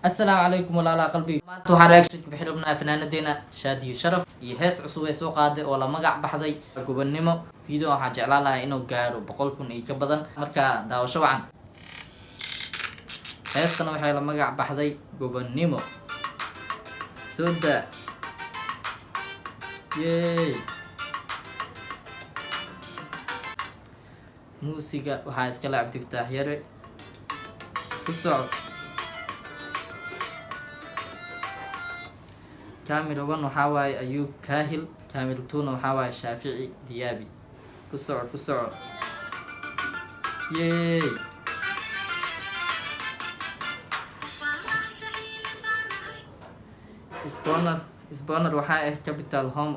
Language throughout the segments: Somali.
السلام عليكم ولا لا قلبي maanta waxaan reaction ka bixin rabnaa fanaanadeena Shaadiyo Sharaf iyo hees cusub ee soo qaaday oo la magac baxday gobonimo video waxaan jeclaan lahaa inuu gaaro 100,000 iyo ka badan marka daawasho wacan heestan waxay la magac baxday gobonimo soo daa muusiga waxaa iska la Cabdifataax Yare ku socod كامل 1 waxaa waaye Ayuub Kaahil كامل 2 waxaa waaye Shaafici Diyaabi ku socod spawner waxaa capital home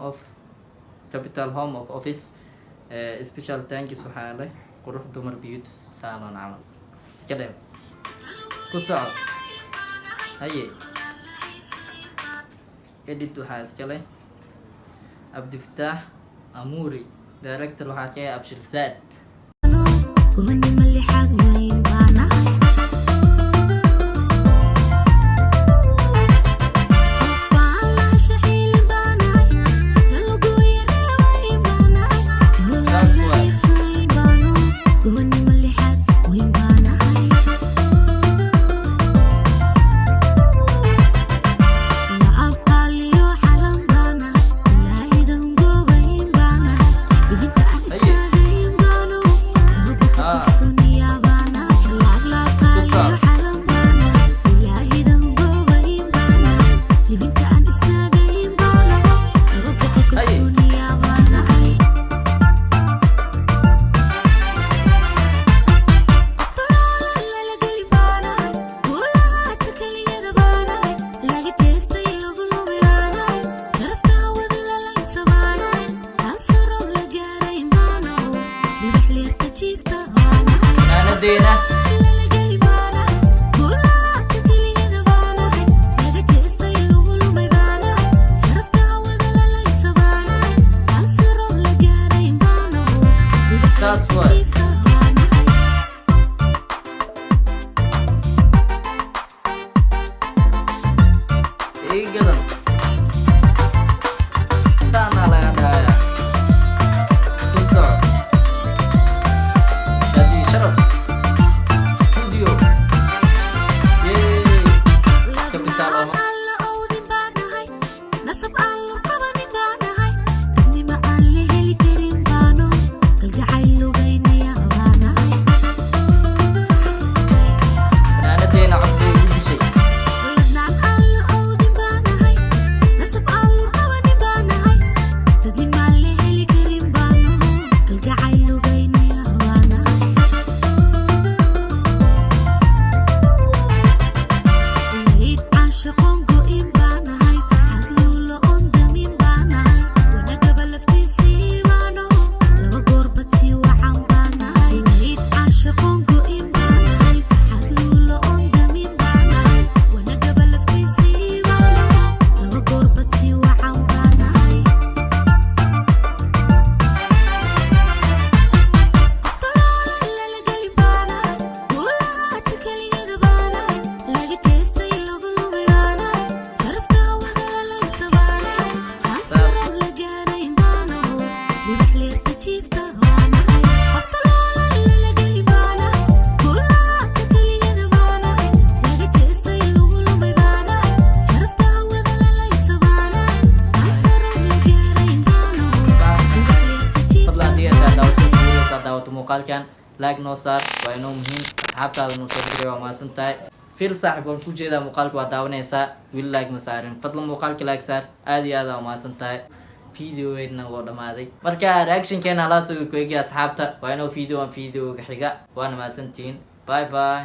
of office special thanks waxaa leh qurux dumar beauty salon camal iska dheer ku socod haye edit waxaa iska leh Cabdifataax Amuuri director waxaa ka Abshir Saad Deena that's what gadan sana laga dhaya ku socod Shaadiyo Sharaf muuqaalkan like noo saar waa inoo muhiim asxaabtaada noo soo diray waa maasan tahay fil saaxiib waan ku jeedaa muuqaalka waa daawanaysaa wili like ma saarin fadlan muuqaalka like saar aad iyo aad waa maasan tahay videoweedna waa dhamaaday marka reactionkeena halaa soo ku eegi asxaabta waa inoo video xiga waana maasantiin bye bye